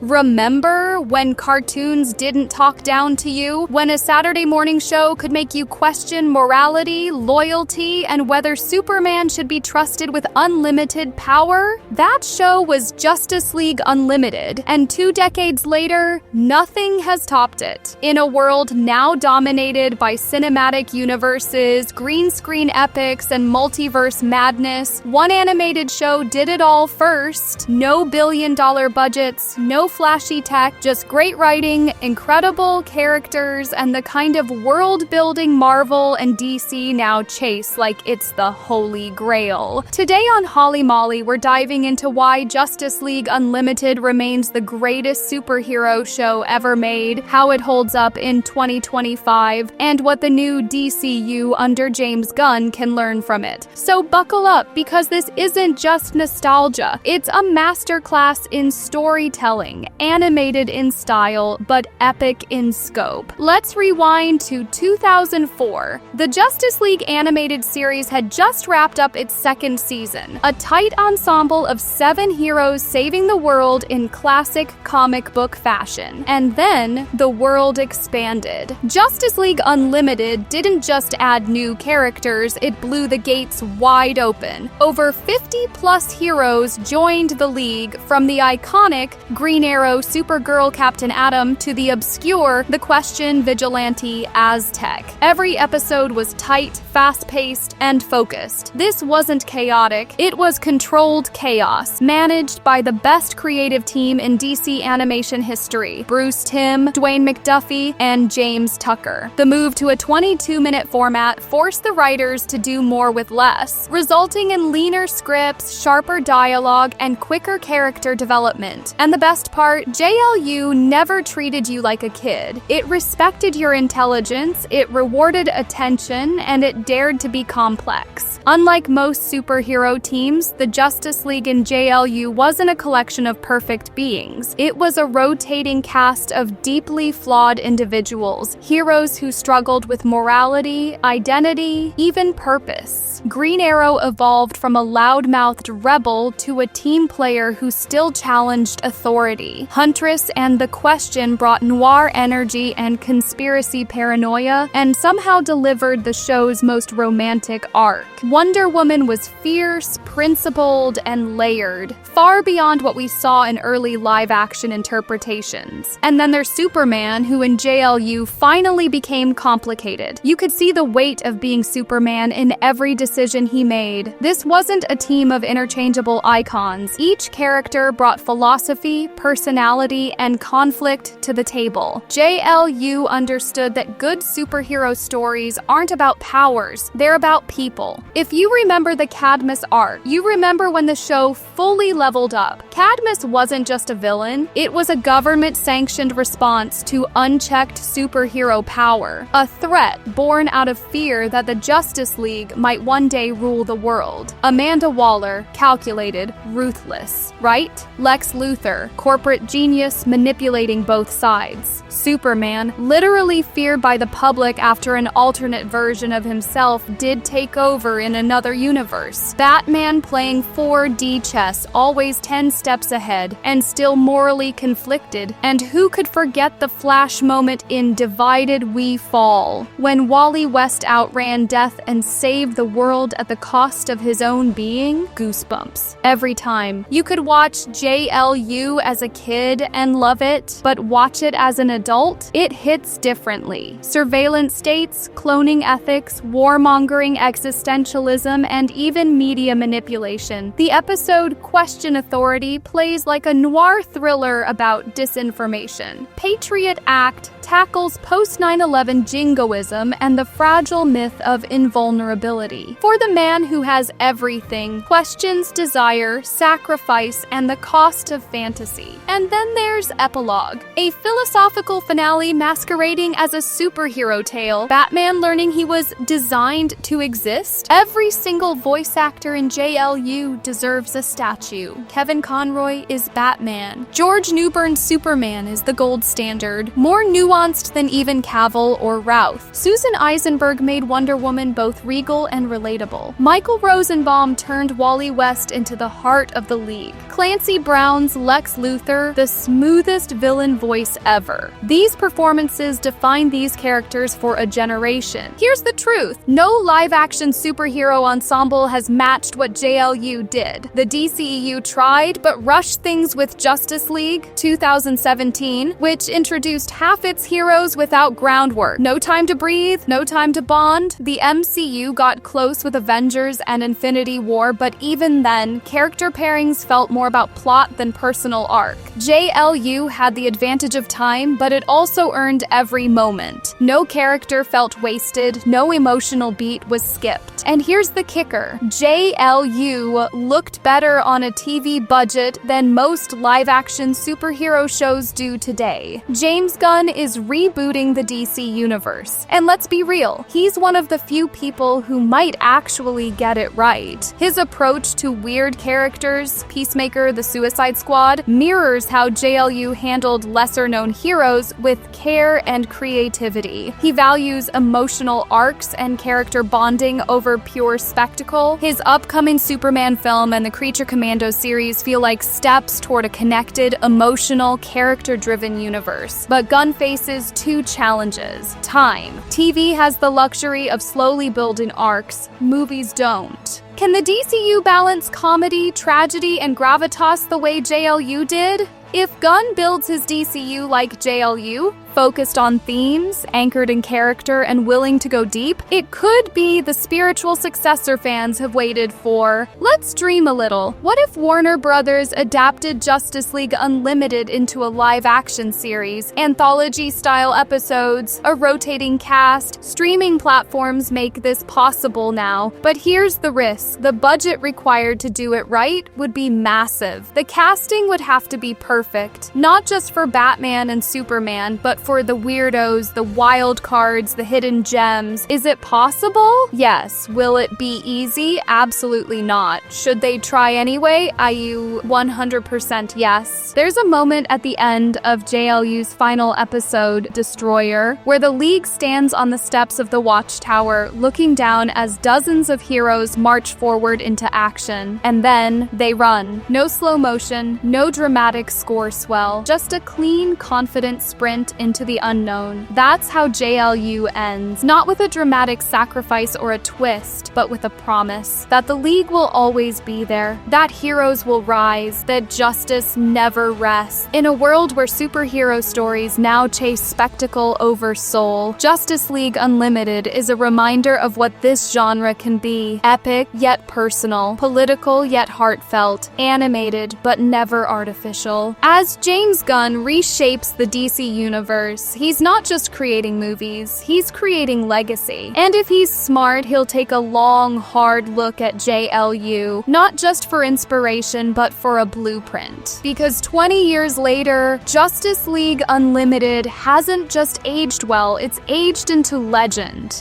Remember when cartoons didn't talk down to you? When a Saturday morning show could make you question morality, loyalty, and whether Superman should be trusted with unlimited power? That show was Justice League Unlimited, and 2 decades later, nothing has topped it. In a world now dominated by cinematic universes, green screen epics, and multiverse madness, one animated show did it all first. No billion-dollar budgets, no flashy tech, just great writing, incredible characters, and the kind of world-building Marvel and DC now chase like it's the holy grail. Today on Holly Molly, we're diving into why Justice League Unlimited remains the greatest superhero show ever made, how it holds up in 2025, and what the new DCU under James Gunn can learn from it. So buckle up, because this isn't just nostalgia. It's a masterclass in storytelling, animated in style, but epic in scope. Let's rewind to 2004. The Justice League animated series had just wrapped up its 2nd season, a tight ensemble of 7 heroes saving the world in classic comic book fashion. And then, the world expanded. Justice League Unlimited didn't just add new characters, it blew the gates wide open. Over 50+ heroes joined the League, from the iconic Green Arrow, Supergirl, Captain Atom, to the obscure The Question, Vigilante, Aztec. Every episode was tight, fast-paced, and focused. This wasn't chaotic, it was controlled chaos, managed by the best creative team in DC animation history: Bruce Timm, Dwayne McDuffie, and James Tucker. The move to a 22-minute format forced the writers to do more with less, resulting in leaner scripts, sharper dialogue, and quicker character development. And the best part, JLU never treated you like a kid. It respected your intelligence, it rewarded attention, and it dared to be complex. Unlike most superhero teams, the Justice League in JLU wasn't a collection of perfect beings. It was a rotating cast of deeply flawed individuals, heroes who struggled with morality, identity, even purpose. Green Arrow evolved from a loud-mouthed rebel to a team player who still challenged authority. Huntress and The Question brought noir energy and conspiracy paranoia, and somehow delivered the show's most romantic arc. Wonder Woman was fierce, principled, and layered, far beyond what we saw in early live-action interpretations. And then there's Superman, who in JLU finally became complicated. You could see the weight of being Superman in every decision he made. This wasn't a team of interchangeable icons. Each character brought philosophy, personality, and conflict to the table. JLU understood that good superhero stories aren't about powers, they're about people. If you remember the Cadmus arc, you remember when the show fully leveled up. Cadmus wasn't just a villain, it was a government-sanctioned response to unchecked superhero power, a threat born out of fear that the Justice League might one day rule the world. Amanda Waller, calculated, ruthless, right? Lex Luthor, corporate genius manipulating both sides. Superman, literally feared by the public after an alternate version of himself did take over in another universe. Batman playing 4D chess, always 10 steps ahead, and still morally conflicted. And who could forget the Flash moment in Divided We Fall, when Wally West outran death and saved the world at the cost of his own being? Goosebumps every time. You could watch JLU as a kid and love it, but watch it as an adult, it hits differently. Surveillance states, cloning ethics, warmongering existentialism, and even media manipulation. The episode Question Authority plays like a noir thriller about disinformation. Patriot Act tackles post-9/11 jingoism and the fragile myth of invulnerability. For the man who has everything, questions desire, sacrifice, and the cost of fantasy. And then there's Epilogue, a philosophical finale masquerading as a superhero tale, Batman learning he was designed to exist. Every single voice actor in JLU deserves a statue. Kevin Conroy is Batman. George Newbern's Superman is the gold standard, more nuanced than even Cavill or Routh. Susan Eisenberg made Wonder Woman both regal and relatable. Michael Rosenbaum turned Wally West into the heart of the League. Clancy Brown's Lex Luthor Luthor the smoothest villain voice ever. These performances define these characters for a generation. Here's the truth. No live-action superhero ensemble has matched what JLU did. The DCEU tried, but rushed things with Justice League 2017, which introduced half its heroes without groundwork. No time to breathe, no time to bond. The MCU got close with Avengers and Infinity War, but even then, character pairings felt more about plot than personal arc. JLU had the advantage of time, but it also earned every moment. No character felt wasted, no emotional beat was skipped. And here's the kicker. JLU looked better on a TV budget than most live-action superhero shows do today. James Gunn is rebooting the DC universe. And let's be real, he's one of the few people who might actually get it right. His approach to weird characters, Peacemaker, the Suicide Squad, mirrors how JLU handled lesser-known heroes with care and creativity. He values emotional arcs and character bonding over pure spectacle. His upcoming Superman film and the Creature Commando series feel like steps toward a connected, emotional, character-driven universe. But Gunn faces two challenges. Time. TV has the luxury of slowly building arcs. Movies don't. Can the DCU balance comedy, tragedy, and gravitas the way JLU did? If Gunn builds his DCU like JLU, focused on themes, anchored in character, and willing to go deep, it could be the spiritual successor fans have waited for. Let's dream a little. What if Warner Brothers adapted Justice League Unlimited into a live-action series? Anthology-style episodes, a rotating cast, streaming platforms make this possible now. But here's the risk. The budget required to do it right would be massive. The casting would have to be perfect, not just for Batman and Superman, but for the weirdos, the wild cards, the hidden gems. Is it possible? Yes. Will it be easy? Absolutely not. Should they try anyway? 100% yes. There's a moment at the end of JLU's final episode, Destroyer, where the League stands on the steps of the Watchtower, looking down as dozens of heroes march forward into action. And then they run. No slow motion, no dramatic score swell, just a clean, confident sprint into the unknown. That's how JLU ends, not with a dramatic sacrifice or a twist, but with a promise that the League will always be there, that heroes will rise, that justice never rests. In a world where superhero stories now chase spectacle over soul, Justice League Unlimited is a reminder of what this genre can be: epic yet personal, political yet heartfelt, animated but never artificial. As James Gunn reshapes the DC universe, he's not just creating movies, he's creating legacy. And if he's smart, he'll take a long, hard look at JLU, not just for inspiration, but for a blueprint. Because 20 years later, Justice League Unlimited hasn't just aged well, it's aged into legend.